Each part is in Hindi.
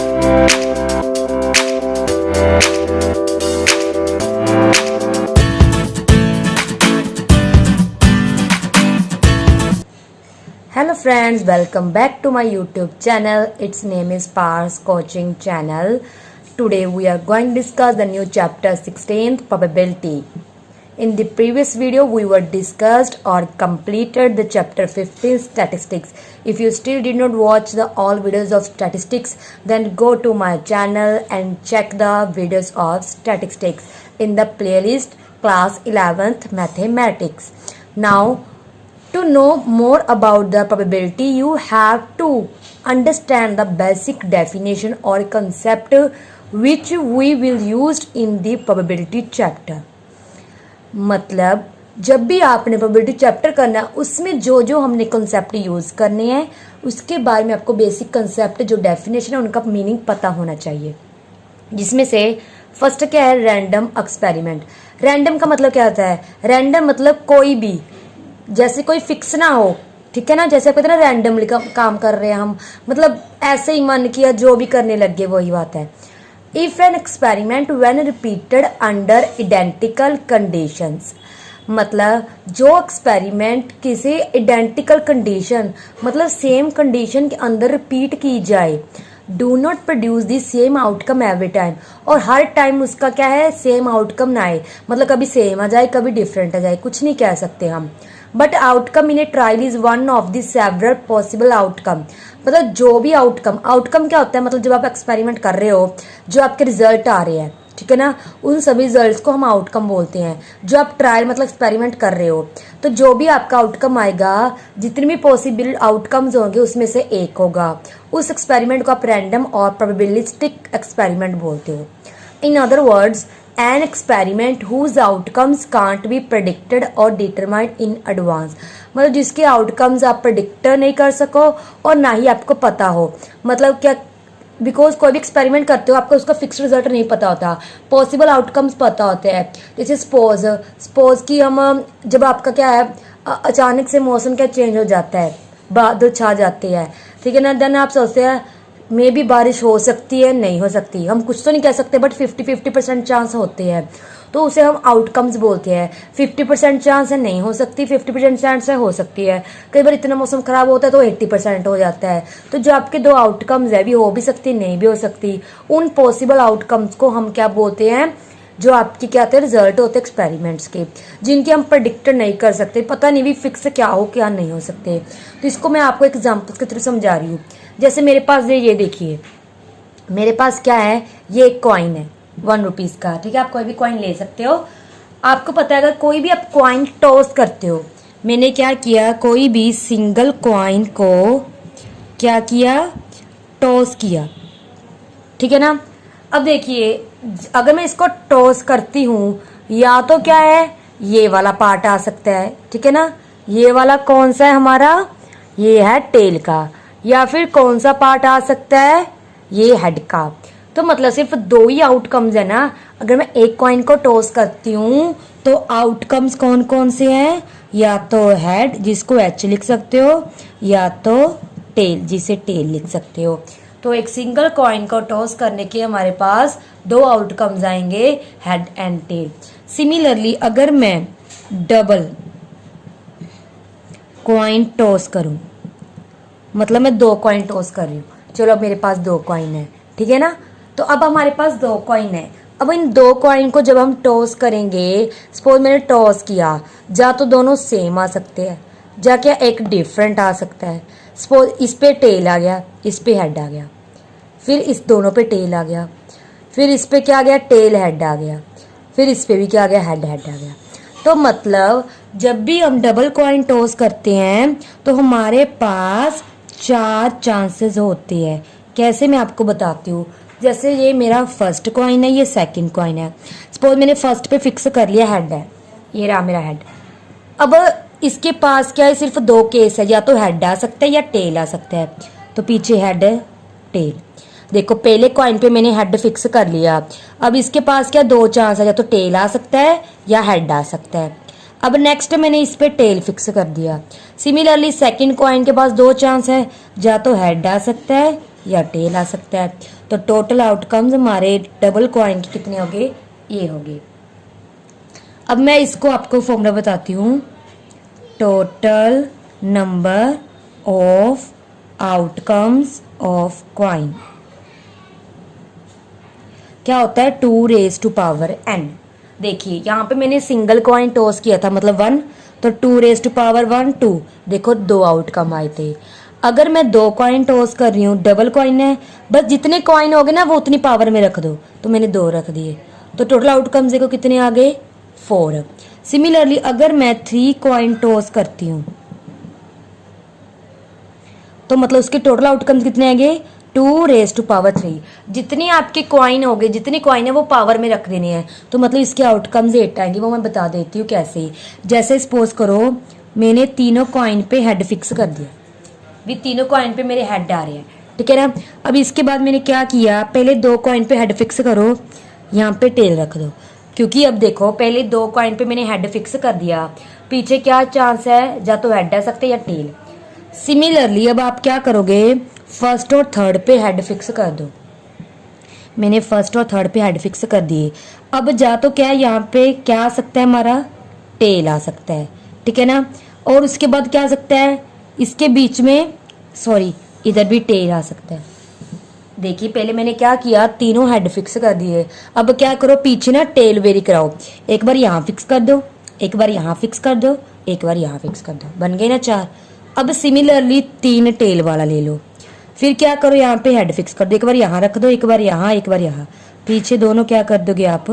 Hello friends, welcome back to my YouTube channel. Its name is Pars Coaching Channel. Today we are going to discuss the new chapter 16th probability. In the previous video we were discussed or completed the chapter 15 statistics. If you still did not watch the all videos of statistics, then go to my channel and check the videos of statistics in the playlist class 11th mathematics. Now to know more about the probability, you have to understand the basic definition or concept which we will use in the probability chapter. मतलब जब भी आपने probability चैप्टर करना है उसमें जो जो हमने कंसेप्ट यूज करने हैं उसके बारे में आपको बेसिक कंसेप्ट जो डेफिनेशन है उनका मीनिंग पता होना चाहिए। जिसमें से फर्स्ट क्या है, रैंडम एक्सपेरिमेंट। रैंडम का मतलब क्या होता है? रैंडम मतलब कोई भी, जैसे कोई फिक्स ना हो, ठीक है ना। जैसे आप कहते हैं ना रैंडमली काम कर रहे हैं हम, मतलब ऐसे ही मन किया जो भी करने लग गए, वही बात है। If an experiment when repeated under identical conditions, मतलब जो एक्सपेरिमेंट किसी आइडेंटिकल कंडीशन मतलब सेम कंडीशन के अंदर रिपीट की जाए, do not produce the same outcome every time, और हर टाइम उसका क्या है, सेम आउटकम ना आए, मतलब कभी सेम आ जाए कभी डिफरेंट आ जाए, कुछ नहीं कह सकते हम। But outcome in A trial is one of the several possible outcome, मतलब जो भी आउटकम क्या होता है, मतलब जब आप एक्सपेरिमेंट कर रहे हो जो आपके रिजल्ट आ रहे हैं, ठीक है ना, उन सभी रिजल्ट्स को हम आउटकम बोलते हैं। जो आप ट्रायल मतलब एक्सपेरिमेंट कर रहे हो तो जो भी आपका आउटकम आएगा, जितने भी पॉसिबल आउटकम्स होंगे उसमें से एक होगा। उस एक्सपेरिमेंट को आप रैंडम और प्रोबेबिलिस्टिक एक्सपेरिमेंट बोलते हो। In other words, an experiment whose outcomes can't be predicted or determined in advance, मतलब जिसके आउटकम्स आप प्रेडिक्ट नहीं कर सको और ना ही आपको पता हो। मतलब क्या, बिकॉज कोई भी एक्सपेरिमेंट करते हो आपको उसका फिक्स रिजल्ट नहीं पता होता, पॉसिबल आउटकम्स पता होते हैं। जैसे सपोज कि हम जब आपका क्या है अचानक से मौसम क्या चेंज हो जाता है, बादल छा जाते हैं, ठीक है ना, देन आप सोचते हैं मे भी बारिश हो सकती है, नहीं हो सकती, हम कुछ तो नहीं कह सकते, बट 50-50% चांस होते हैं, तो उसे हम आउटकम्स बोलते हैं। 50% चांस है नहीं हो सकती, 50% चांस है हो सकती है। कई बार इतना मौसम खराब होता है तो 80% हो जाता है। तो जो आपके दो आउटकम्स है भी हो भी सकती, नहीं भी हो सकती, उन पॉसिबल आउटकम्स को हम क्या बोलते हैं, जो आपके क्या होते हैं रिजल्ट होते हैं एक्सपेरिमेंट्स के, जिनके हम प्रेडिक्ट नहीं कर सकते, पता नहीं भी फिक्स क्या हो क्या नहीं हो सकते। तो इसको मैं आपको एग्जाम्पल्स के थ्रू समझा रही हूँ। जैसे मेरे पास ये देखिए, मेरे पास क्या है, ये एक कॉइन है 1 रुपीज का, ठीक है, आप कोई भी कॉइन ले सकते हो। आपको पता है अगर कोई भी आप कॉइन टॉस करते हो, मैंने क्या किया, कोई भी सिंगल कॉइन को क्या किया, टॉस किया, ठीक है ना। अब देखिए अगर मैं इसको टॉस करती हूँ, या तो क्या है ये वाला पार्ट आ सकता है, ठीक है ना, ये वाला कौन सा है हमारा, ये है टेल का, या फिर कौन सा पार्ट आ सकता है, ये हेड का। तो मतलब सिर्फ दो ही आउटकम्स है ना। अगर मैं एक कॉइन को टॉस करती हूँ तो आउटकम्स कौन कौन से हैं, या तो हेड जिसको एच लिख सकते हो, या तो टेल जिसे टेल लिख सकते हो। तो एक सिंगल कॉइन को टॉस करने के हमारे पास दो आउटकम्स आएंगे, हेड एंड टेल। सिमिलरली अगर मैं डबल कॉइन टॉस करूं, मतलब मैं 2 कॉइन टॉस कर रही हूँ, चलो अब मेरे पास 2 कॉइन है, ठीक है ना। तो अब हमारे पास 2 कॉइन है। अब इन 2 कॉइन को जब हम टॉस करेंगे, सपोज मैंने टॉस किया, जा तो दोनों सेम आ सकते हैं, जा क्या एक डिफरेंट आ सकता है। सपोज इस पे टेल आ गया, इस पे हेड आ गया, फिर इस दोनों पे टेल आ गया, फिर इस पे क्या आ गया, टेल हेड आ गया, फिर इस पे भी क्या आ गया, हेड हेड आ गया। तो मतलब जब भी हम डबल कॉइन टॉस करते हैं तो हमारे पास 4 चांसेस होते हैं। कैसे, मैं आपको बताती हूँ। जैसे ये मेरा फर्स्ट कॉइन है, ये सेकंड कॉइन है। सपोज मैंने फर्स्ट पे फिक्स कर लिया हेड है, ये रहा मेरा हेड। अब इसके पास क्या है, सिर्फ 2 केस है, या तो हेड आ सकता है या टेल आ सकता है। तो पीछे हेड है, टेल। देखो पहले कॉइन पे मैंने हेड फिक्स कर लिया, अब इसके पास क्या 2 चांस है, या तो टेल आ सकता है या हेड आ सकता है। अब नेक्स्ट मैंने इस पे टेल फिक्स कर दिया। सिमिलरली सेकंड कॉइन के पास 2 चांस है, या तो हेड आ सकता है या टेल आ सकता है। तो टोटल आउटकम्स हमारे डबल कॉइन के कितने हो गए, ये हो गए। अब मैं इसको आपको फॉर्मूला बताती हूँ। Total number of outcomes of coin क्या होता है, 2 रेज टू पावर n। देखिए यहाँ पे मैंने सिंगल कॉइन टॉस किया था, मतलब 1, तो 2 रेज टू पावर 1 2। देखो 2 आउटकम आए थे। अगर मैं 2 कॉइन टॉस कर रही हूँ, डबल कॉइन है, बस जितने कॉइन हो गए ना वो उतनी पावर में रख दो, तो मैंने 2 रख दिए, तो टोटल आउटकम्स देखो कितने आ गए, 4। सिमिलरली अगर मैं 3 कॉइन टॉस करती हूँ तो मतलब उसके टोटल आउटकम्स कितने आएंगे, 2 रेज टू पावर 3। जितनी आपके कॉइन हो गए, जितनी कॉइन है वो पावर में रख देनी है, तो मतलब इसके आउटकम्स 8 आएंगे। वो मैं बता देती हूँ कैसे। जैसे सपोज करो मैंने तीनों कॉइन पे हेड फिक्स कर दिया, भी तीनों कॉइन पे मेरे हेड आ रहे हैं, ठीक है ना। अब इसके बाद मैंने क्या किया, पहले 2 कॉइन पे हेड फिक्स करो, यहाँ पे टेल रख दो, क्योंकि अब देखो पहले 2 कॉइन पे मैंने हेड फिक्स कर दिया, पीछे क्या चांस है, या तो हेड आ सकते या टेल। सिमिलरली अब आप क्या करोगे, फर्स्ट और थर्ड पे हेड फिक्स कर दो। मैंने फर्स्ट और थर्ड पे हेड फिक्स कर दिए। अब जा तो क्या यहाँ पे क्या आ सकता है, हमारा टेल आ सकता है, ठीक है ना। और उसके बाद क्या आ सकता है, इसके बीच में सॉरी इधर भी टेल आ सकता है। देखिए पहले मैंने क्या किया, तीनों हेड फिक्स कर दिए। अब क्या करो, पीछे ना टेल वेरी कराओ, एक बार यहाँ फिक्स कर दो, एक बार यहाँ फिक्स कर दो, एक बार यहाँ फिक्स कर दो, बन गए ना 4। अब सिमिलरली 3 टेल वाला ले लो, फिर क्या करो, यहाँ पे हेड फिक्स कर दो, एक बार यहाँ रख दो, एक बार यहाँ, एक बार यहाँ, पीछे दोनों क्या कर दोगे आप,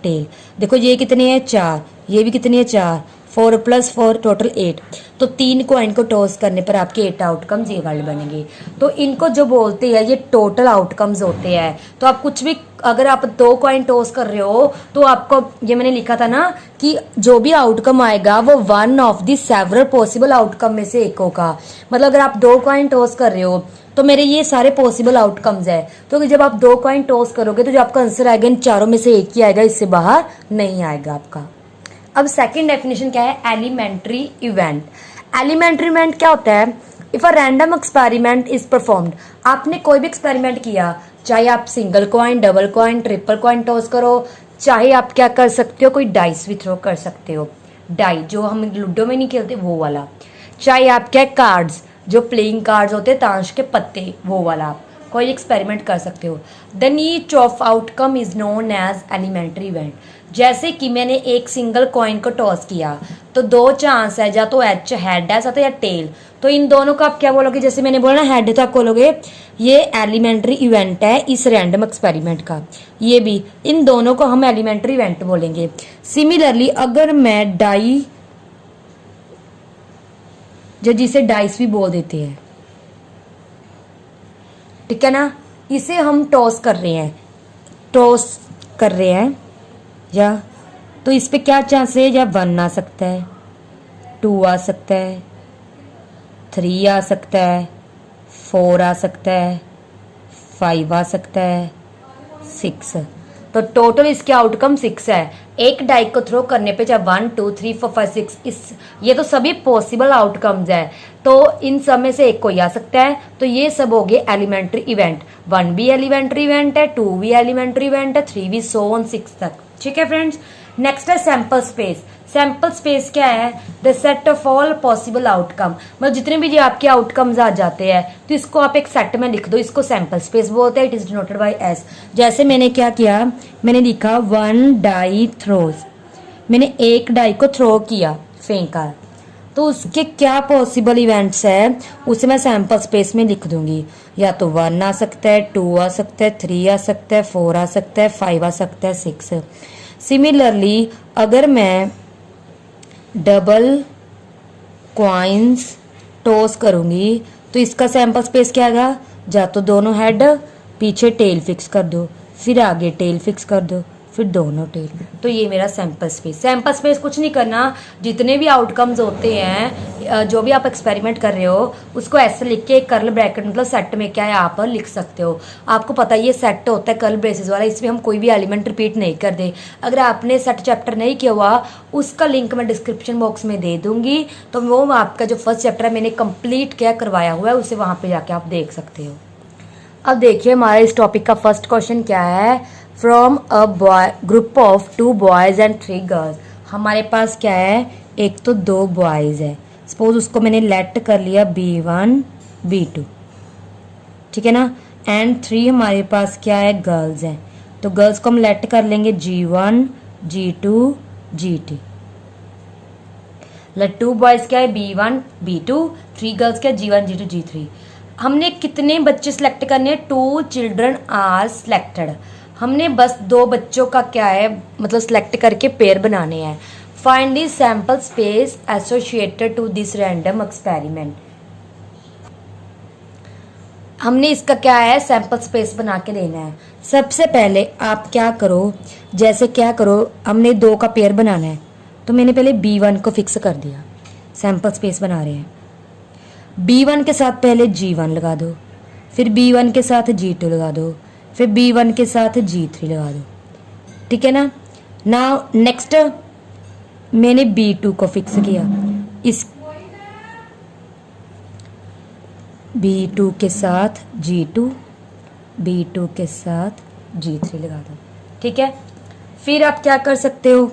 टेल। देखो ये कितने हैं, 4, ये भी कितने हैं, 4, 4 + 4 टोटल 8। तो 3 कॉइन को टॉस करने पर आपके 8 आउटकम्स ये वाले बनेंगे। तो इनको जो बोलते हैं ये टोटल आउटकम्स होते हैं। तो आप कुछ भी, अगर आप 2 कॉइन टॉस कर रहे हो तो आपको, ये मैंने लिखा था ना कि जो भी आउटकम आएगा वो 1 of the several possible outcome में से एक होगा। मतलब अगर आप 2 कॉइन टॉस कर रहे हो तो मेरे ये सारे पॉसिबल आउटकम्स है, तो जब आप 2 कॉइन टॉस करोगे तो जो आपका आंसर आएगा इन चारों में से एक ही आएगा, इससे बाहर नहीं आएगा आपका। अब सेकंड डेफिनेशन क्या है, एलिमेंट्री इवेंट। एलिमेंट्री इवेंट क्या होता है, if a random experiment is performed. आपने कोई भी एक्सपेरिमेंट किया, चाहे आप single coin, double coin, triple coin toss करो, चाहे आप क्या कर सकते हो, कोई डाइस भी थ्रो कर सकते हो, डाई जो हम लूडो में नहीं खेलते वो वाला, चाहे आप क्या कार्ड्स, जो प्लेइंग कार्ड्स होते हैं ताश के पत्ते, वो वाला आप कोई एक्सपेरिमेंट कर सकते हो। The each of outcome is known as elementary event. जैसे कि मैंने एक सिंगल कॉइन को टॉस किया तो 2 चांस है, या तो एच हेड है या टेल। तो इन दोनों को आप क्या बोलोगे, जैसे मैंने बोला ना हेड, तो आप बोलोगे ये एलिमेंट्री इवेंट है इस रैंडम एक्सपेरिमेंट का। ये भी, इन दोनों को हम एलिमेंट्री इवेंट बोलेंगे। सिमिलरली अगर मैं डाई, जो जिसे डाइस भी बोल देते हैं, ठीक है ना, इसे हम टॉस कर रहे हैं, या तो इस पे क्या चांस है, या 1 आ सकता है, 2 आ सकता है, 3 आ सकता है, 4 आ सकता है, 5 आ सकता है, 6। तो टोटल इसके आउटकम 6 है। एक डाई को थ्रो करने पे चाहे 1 2 3 4 5 6, ये तो सभी पॉसिबल आउटकम्स है, तो इन सब में से एक कोई आ सकता है। तो ये सब हो गए एलिमेंट्री इवेंट। 1 भी एलिमेंट्री इवेंट है, 2 भी एलिमेंट्री इवेंट है, 3 भी, सो ऑन 6 तक। ठीक है फ्रेंड्स। नेक्स्ट है सैंपल स्पेस। सैंपल स्पेस क्या है, the set of all possible outcome. मतलब जितने भी जो आपके आउटकम्स आ जाते हैं तो इसको आप एक सेट में लिख दो, इसको सैंपल स्पेस बोलते हैं। It is denoted by S. जैसे मैंने क्या किया, मैंने लिखा 1 डाई थ्रोज, मैंने एक डाई को थ्रो किया, फेंका, तो उसके क्या पॉसिबल इवेंट्स है उसे मैं सैंपल स्पेस में लिख दूंगी। या तो 1 आ सकता है, 2 आ सकता है, 3 आ सकता है, 4 आ सकता है, 5 आ सकता है, 6। सिमिलरली अगर मैं डबल कॉइन्स टॉस करूंगी तो इसका सैंपल स्पेस क्या आएगा, या तो दोनों हेड, पीछे टेल फिक्स कर दो, फिर आगे टेल फिक्स कर दो, फिर दोनों टेल। तो ये मेरा सैंपल स्पेस। सैंपल स्पेस कुछ नहीं करना, जितने भी आउटकम्स होते हैं, जो भी आप एक्सपेरिमेंट कर रहे हो उसको ऐसे लिख के कर्ल ब्रैकेट, मतलब सेट में क्या है आप लिख सकते हो। आपको पता है ये सेट होता है कर्ल ब्रेसेस वाला, इसमें हम कोई भी एलिमेंट रिपीट नहीं कर दे। अगर आपने सेट चैप्टर नहीं किया हुआ उसका लिंक मैं डिस्क्रिप्शन बॉक्स में दे दूंगी, तो वो आपका जो फर्स्ट चैप्टर है मैंने कंप्लीट क्या करवाया हुआ है उसे वहां पे जाके आप देख सकते हो। अब देखिए हमारा इस टॉपिक का फर्स्ट क्वेश्चन क्या है। From a boy group of 2 boys and 3 girls. हमारे पास क्या है, एक तो 2 बॉयज है, सपोज उसको मैंने लेट कर लिया B1 B2, ठीक है ना, एंड 3 हमारे पास क्या है, गर्ल्स हैं, तो गर्ल्स को हम लेट कर लेंगे G1 G2 G2। मतलब 2 बॉयज क्या है B1 B2, 3 गर्ल्स क्या G1 G2 G3। हमने कितने बच्चे सिलेक्ट करने हैं, 2 चिल्ड्रन आर सिलेक्टेड। हमने बस 2 बच्चों का क्या है मतलब सिलेक्ट करके पेयर बनाने हैं। Find the sample space associated to this random experiment. हमने इसका क्या है सैंपल स्पेस बना के लेना है। सबसे पहले आप क्या करो, जैसे क्या करो, हमने 2 का पेयर बनाना है, तो मैंने पहले B1 को फिक्स कर दिया, सैंपल स्पेस बना रहे हैं। B1 के साथ पहले G1 लगा दो, फिर B1 के साथ G2 लगा दो, फिर B1 के साथ G3 लगा दो, ठीक है ना। नाउ नेक्स्ट मैंने B2 को फिक्स किया, इस B2 के साथ G2, B2 के साथ G3 लगा दो, ठीक है। फिर आप क्या कर सकते हो,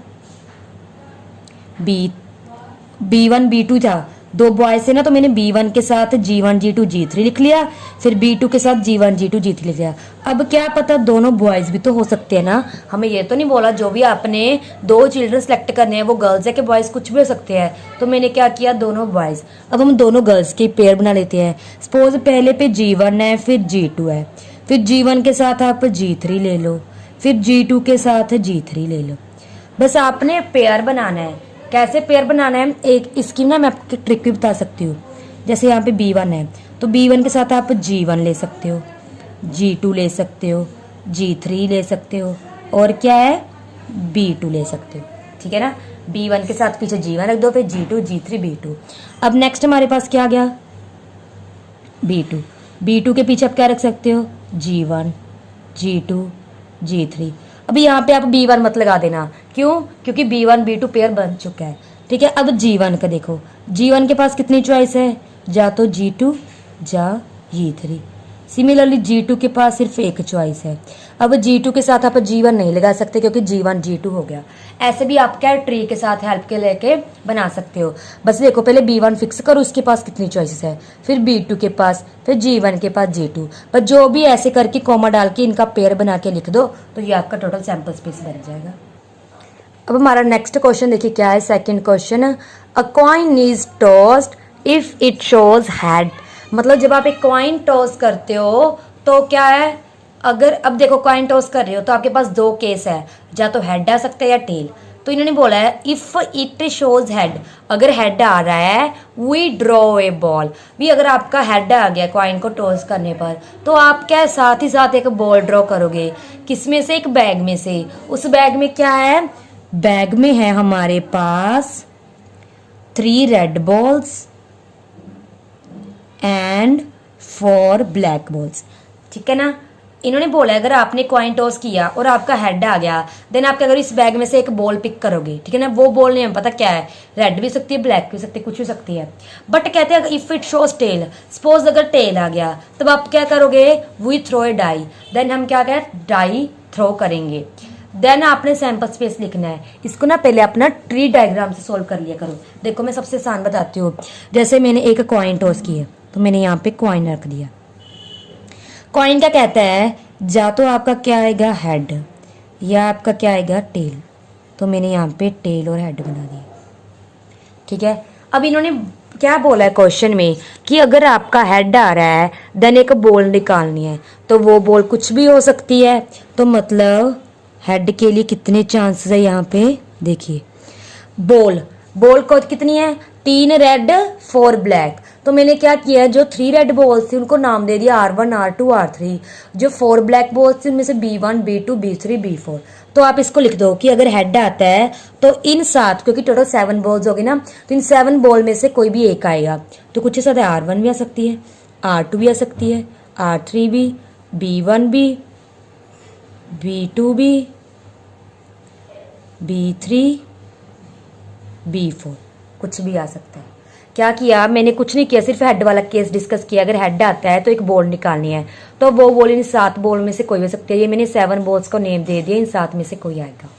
B1 B2 था, 2 बॉयज से ना, तो मैंने B1 के साथ G1 G2 G3 लिख लिया, फिर B2 के साथ G1 G2 G3 लिख लिया। अब क्या पता दोनों बॉयज भी तो हो सकते हैं ना, हमें ये तो नहीं बोला जो भी आपने 2 चिल्ड्रन सेलेक्ट करने हैं वो गर्ल्स है कि बॉयज, कुछ भी हो सकते हैं। तो मैंने क्या किया, दोनों बॉयज। अब हम दोनों गर्ल्स के पेयर बना लेते हैं। सपोज पहले पे G1 है, फिर G2 है, फिर G1 के साथ आप G3 ले लो, फिर G2 के साथ G3 ले लो। बस आपने पेयर बनाना है। कैसे पेयर बनाना है, एक इसकी ना मैं आपको ट्रिक भी बता सकती हूँ। जैसे यहाँ पे B1 है, तो B1 के साथ आप G1 ले सकते हो, G2 ले सकते हो, G3 ले सकते हो, और क्या है B2 ले सकते हो, ठीक है ना। B1 के साथ पीछे G1 रख दो, फिर G2 G3 B2। अब नेक्स्ट हमारे पास क्या आ गया, B2। B2 के पीछे आप क्या रख सकते हो, G1 G2 G3। अभी यहाँ पे आप B1 मत लगा देना, क्यों, क्योंकि B1 B2 पेयर बन चुका है, ठीक है। अब G1 का देखो, G1 के पास कितनी चॉइस है, या तो G2 या G3। सिमिलरली G2 के पास सिर्फ एक चॉइस है। अब G2 के साथ आप G1 नहीं लगा सकते क्योंकि G1 G2 हो गया। ऐसे भी आप क्या ट्री के साथ हेल्प के लेके बना सकते हो। बस देखो पहले B1 फिक्स करो, उसके पास कितनी चॉइसेस है, फिर B2 के पास, फिर G1 के पास G2। पर जो भी ऐसे करके कॉमा डाल के इनका पेयर बना के लिख दो, तो ये आपका टोटल सैंपल स्पेस बन जाएगा। अब हमारा नेक्स्ट क्वेश्चन देखिए क्या है, second question. A coin is tossed if it shows head. मतलब जब आप एक कॉइन टॉस करते हो तो क्या है, अगर अब देखो कॉइन टॉस कर रहे हो तो आपके पास 2 केस है, या तो हेड आ सकता है या टेल। तो इन्होंने बोला है इफ इट शोज हेड, अगर हेड आ रहा है वी ड्रॉ ए बॉल। भी अगर आपका हेड आ गया कॉइन को टॉस करने पर, तो आप क्या साथ ही साथ एक बॉल ड्रॉ करोगे, किसमें से, एक बैग में से। उस बैग में क्या है, बैग में है हमारे पास 3 red balls and 4 black balls, ठीक है ना। इन्होंने बोला अगर आपने कॉइन टॉस किया और आपका हेड आ गया, देन आप क्या करो, इस बैग में से एक बॉल पिक करोगे, ठीक है ना। वो बॉल नहीं हमें पता क्या है, रेड भी सकती है, ब्लैक भी सकती है, कुछ भी सकती है। बट कहते हैं if it shows tail, suppose अगर टेल आ गया, तब आप क्या करोगे, we throw a die. Then हम क्या करें, डाई थ्रो करेंगे। देन आपने सैंपल स्पेस लिखना है। इसको ना पहले अपना ट्री डायग्राम से सोल्व कर लिया करो। देखो मैं सबसे आसान बताती हूँ। जैसे मैंने एक कॉइन टॉस की है, तो मैंने यहाँ पे कॉइन रख दिया। कॉइन क्या कहता है, या तो आपका क्या आएगा हेड, या आपका क्या आएगा टेल। तो मैंने यहाँ पे टेल और हेड बना दिया, ठीक है। अब इन्होंने क्या बोला है क्वेश्चन में कि अगर आपका हेड आ रहा है देन एक बॉल निकालनी है, तो वो बॉल कुछ भी हो सकती है। तो मतलब हेड के लिए कितने चांसेस है यहाँ पे, देखिए बॉल को कितनी है, 3 रेड 4 ब्लैक। तो मैंने क्या किया, जो 3 रेड बॉल्स थी उनको नाम दे दिया R1 R2 R3। जो 4 ब्लैक बॉल्स थी उनमें से B1 B2 B3 B4। तो आप इसको लिख दो कि अगर हेड आता है तो इन 7, क्योंकि टोटल 7 बॉल्स होगी ना, तो इन 7 बॉल में से कोई भी एक आएगा। तो कुछ ऐसा R1 भी आ सकती है, R2 भी आ सकती है, R3 भी, B1 भी, B2 भी, B3 B4, कुछ भी आ सकता है। क्या किया मैंने, कुछ नहीं किया, सिर्फ हेड वाला केस डिस्कस किया। अगर हेड आता है तो एक बॉल निकालनी है, तो वो बॉल इन 7 बॉल में से कोई हो सकती है। ये मैंने 7 बॉल्स को नेम दे दिया, इन 7 में से कोई आएगा।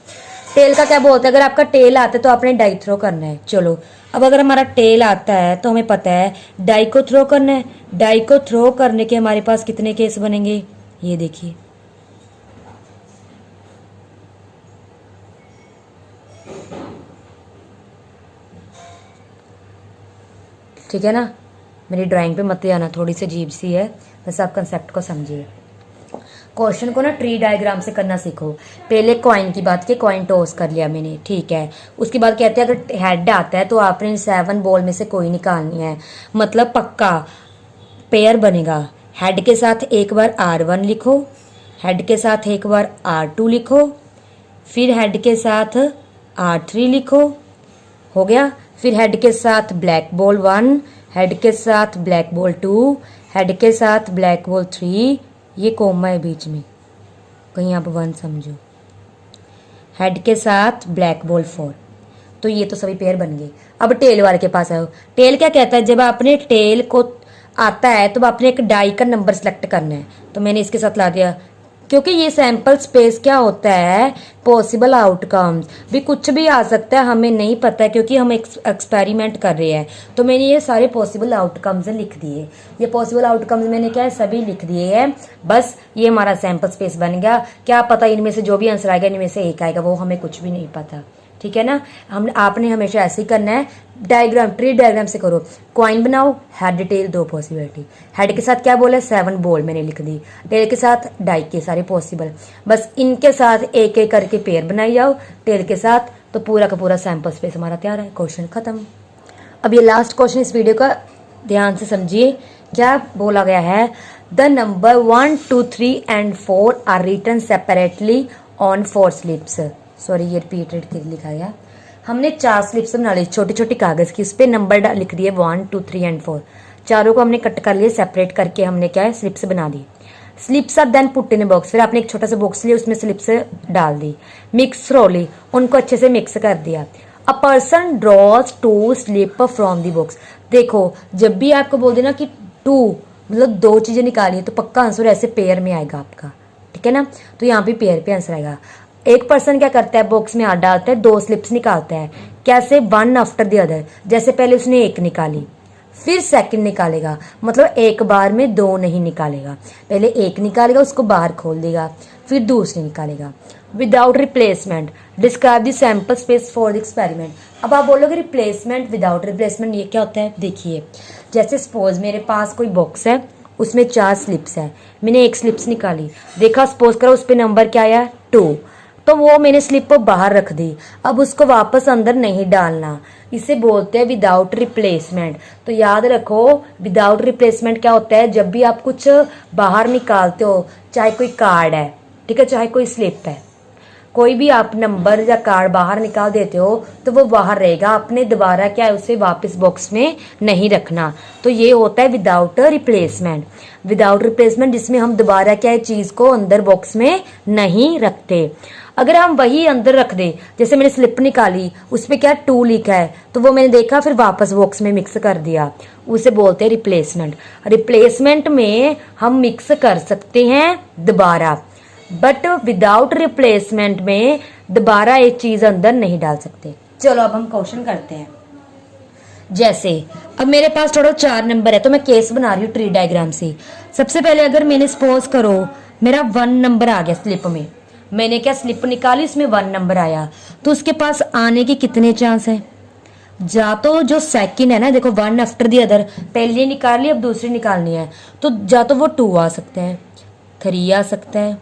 टेल का क्या बोलते हैं, अगर आपका टेल आता है तो आपने डाई थ्रो करना है। चलो अब अगर हमारा टेल आता है तो हमें पता है डाई को थ्रो करना है। डाई को थ्रो करने के हमारे पास कितने केस बनेंगे, ये देखिए। ठीक है ना, मेरी ड्राइंग पे मत आना, थोड़ी सी अजीब सी है, बस आप कंसेप्ट को समझिए। क्वेश्चन को ना ट्री डायग्राम से करना सीखो। पहले कॉइन की बात की, कॉइन टॉस कर लिया मैंने, ठीक है। उसके बाद कहते हैं अगर हेड आता है तो आपने 7 बॉल में से कोई निकालनी है, मतलब पक्का पेयर बनेगा। हेड के साथ एक बार R1 लिखो, हेड के साथ एक बार R2 लिखो, फिर हेड के साथ R3 लिखो, हो गया। फिर हेड के साथ ब्लैक बॉल 1, हेड के साथ ब्लैक बॉल 2, हेड के साथ ब्लैक बॉल 3, ये कोमा है बीच में, कहीं आप 1 समझो, हेड के साथ ब्लैक बॉल 4। तो ये तो सभी पेयर बन गए। अब टेल वाले के पास आओ। टेल क्या कहता है, जब आपने टेल को आता है तो आपने एक डाई का नंबर सेलेक्ट करना है। तो मैंने इसके साथ ला दिया, क्योंकि ये सैंपल स्पेस क्या होता है, पॉसिबल आउटकम्स भी कुछ भी आ सकता है, हमें नहीं पता है क्योंकि हम एक्सपेरिमेंट कर रहे हैं। तो मैंने ये सारे पॉसिबल आउटकम्स लिख दिए। ये पॉसिबल आउटकम्स मैंने क्या है, सभी लिख दिए हैं। बस ये हमारा सैंपल स्पेस बन गया। क्या पता इनमें से जो भी आंसर आएगा इनमें से एक आएगा, वो हमें कुछ भी नहीं पता। ठीक है ना, आपने हमेशा ऐसे ही करना है। डायग्राम, ट्री डायग्राम से करो। कॉइन बनाओ, हेड टेल 2 पॉसिबिलिटी। हेड के साथ क्या बोला, 7 बॉल मैंने लिख दी। टेल के साथ डाई के सारे पॉसिबल, बस इनके साथ एक एक करके पेयर बनाई जाओ टेल के साथ, तो पूरा का पूरा सैंपल स्पेस हमारा तैयार है। क्वेश्चन खत्म। अब ये लास्ट क्वेश्चन इस वीडियो का ध्यान से समझिए। क्या बोला गया है, the number 1, 2, 3 and 4 are written separately on 4 slips. Sorry, ये रिपीटेड लिखा गया। हमने 4 स्लिप्स बना ली छोटी छोटी कागज की, उस पर नंबर लिख दिए 1, 2, 3 एंड 4। चारों को हमने कट कर लिए, सेपरेट करके हमने क्या है, स्लिप्स बना दी। Slips are then put in box, फिर आपने एक छोटा सा बॉक्स लिया, उसमें स्लिप्स डाल दी। मिक्स थ्रोली, उनको अच्छे से मिक्स कर दिया। A person draws 2 slip from the box. देखो, जब भी आपको बोल देना कि 2 मतलब 2 चीजें निकालिए, तो पक्का आंसर ऐसे पेयर में आएगा आपका। ठीक है ना, तो यहाँ पे पेयर पे आंसर आएगा। एक पर्सन क्या करता है, बॉक्स में हाथ डालता है, 2 स्लिप्स निकालता है। कैसे, 1 आफ्टर द अदर। जैसे पहले उसने 1 निकाली, फिर सेकंड निकालेगा, मतलब एक बार में 2 नहीं निकालेगा। पहले 1 निकालेगा, उसको बाहर खोल देगा, फिर दूसरी निकालेगा। Without replacement, describe the sample space for the experiment. अब आप बोलोगे रिप्लेसमेंट, विदाउट रिप्लेसमेंट, ये क्या होता है। देखिए, जैसे सपोज मेरे पास कोई बॉक्स है, उसमें 4 स्लिप्स है, मैंने 1 स्लिप्स निकाली, देखा सपोज करो उस पर नंबर क्या आया, 2, तो वो मैंने स्लिप बाहर रख दी। अब उसको वापस अंदर नहीं डालना, इसे बोलते हैं विदाउट रिप्लेसमेंट। तो याद रखो, विदाउट रिप्लेसमेंट क्या होता है, जब भी आप कुछ बाहर निकालते हो, चाहे कोई कार्ड है, ठीक है, चाहे कोई स्लिप है, कोई भी आप नंबर या कार्ड बाहर निकाल देते हो, तो वो बाहर रहेगा, आपने दोबारा क्या है, उसे वापस बॉक्स में नहीं रखना। तो ये होता है विदाउट रिप्लेसमेंट। विदाउट रिप्लेसमेंट, जिसमें हम दोबारा क्या है, चीज को अंदर बॉक्स में नहीं रखते। अगर हम वही अंदर रख दे, जैसे मैंने स्लिप निकाली, उस पर क्या 2 लिखा है, तो वो मैंने देखा, फिर वापस बॉक्स में मिक्स कर दिया, उसे बोलते हैं रिप्लेसमेंट। रिप्लेसमेंट में हम मिक्स कर सकते हैं दोबारा, बट विदाउट रिप्लेसमेंट में दोबारा एक चीज अंदर नहीं डाल सकते। चलो अब हम क्वेश्चन करते हैं। जैसे अब मेरे पास टोटल 4 नंबर है, तो मैं केस बना रही हूँ ट्री डायग्राम से। सबसे पहले अगर मैंने सपोज करो मेरा 1 नंबर आ गया स्लिप में, मैंने क्या स्लिप निकाली, इसमें 1 नंबर आया, तो उसके पास आने के कितने चांस है। जा तो जो सेकंड है ना, देखो 1 आफ्टर दी अदर, पहले निकाली, अब दूसरी निकालनी है, तो जा तो वो 2 आ सकते हैं, 3 आ सकता है,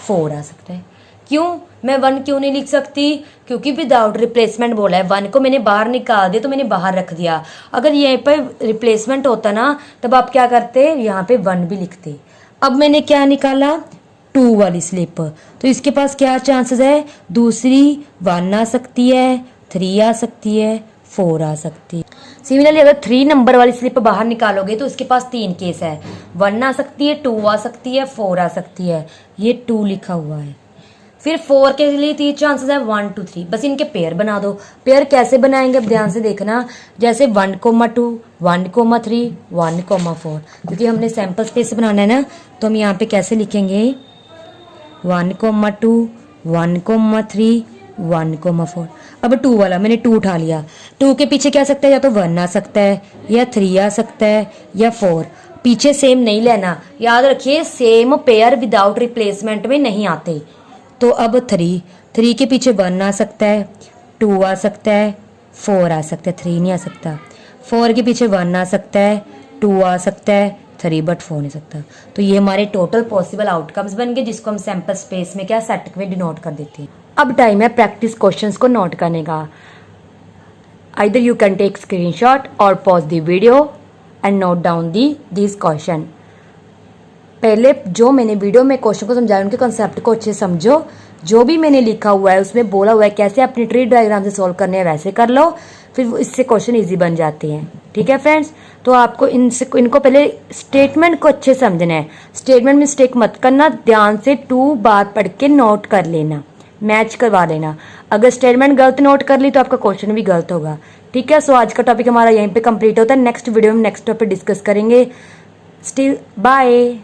4 आ सकता है। क्यों, मैं 1 क्यों नहीं लिख सकती, क्योंकि विदाउट रिप्लेसमेंट बोला है। 1 को मैंने बाहर निकाल दिया, तो मैंने बाहर रख दिया। अगर यहीं पर रिप्लेसमेंट होता ना, तब आप क्या करते, यहाँ पे 1 भी लिखते। अब मैंने क्या निकाला, 2 वाली स्लिप, तो इसके पास क्या चांसेस है, दूसरी 1 आ सकती है, 3 आ सकती है, 4 आ सकती है। सिमिलरली अगर 3 नंबर वाली स्लिप बाहर निकालोगे तो उसके पास 3 केस है, 1 आ सकती है, 2 आ सकती है, 4 आ सकती है। ये 2 लिखा हुआ है। फिर 4 के लिए 3 चांसेस है 1 2 3, बस इनके पेयर बना दो। पेयर कैसे बनाएंगे अब ध्यान से देखना, जैसे 1,2 1,3 1,4, क्योंकि हमने सैंपल स्पेस बनाना है ना, तो हम यहाँ पे कैसे लिखेंगे 1,2 1,3 1,4। अब 2 वाला मैंने 2 उठा लिया, 2 के पीछे क्या आ सकता है, या तो 1 आ सकता है या 3 आ सकता है या 4। पीछे सेम नहीं लेना, याद रखिए सेम पेयर विदाउट रिप्लेसमेंट में नहीं आते। तो अब 3 के पीछे 1 आ सकता है, 2 आ सकता है, 4 आ सकता है, 3 नहीं आ सकता। 4 के पीछे 1 आ सकता है, 2 आ सकता है, 3 बट 4 नहीं सकता। तो ये हमारे टोटल पॉसिबल आउटकम्स बन गए, जिसको हम सैंपल स्पेस में क्या सेट में डिनोट कर देते हैं। अब टाइम है प्रैक्टिस क्वेश्चंस को नोट करने का। Either you can take screenshot और pause the video and note down this question. पहले जो मैंने वीडियो में क्वेश्चन को समझाया उनके कॉन्सेप्ट को अच्छे समझो, जो भी मैंने लिखा हुआ है उसमें बोला हुआ है कैसे अपनी ट्री डायग्राम से सॉल्व करने हैं वैसे कर लो, फिर इससे क्वेश्चन इजी बन जाते हैं। ठीक है फ्रेंड्स, तो आपको इनको पहले स्टेटमेंट को अच्छे समझना है, स्टेटमेंट मिस्टेक मत करना, ध्यान से 2 बार पढ़ के नोट कर लेना, मैच करवा लेना। अगर स्टेटमेंट गलत नोट कर ली तो आपका क्वेश्चन भी गलत होगा। ठीक है, सो आज का टॉपिक हमारा यहीं पे कंप्लीट होता है। नेक्स्ट वीडियो में नेक्स्ट टॉपिक डिस्कस करेंगे। Still bye.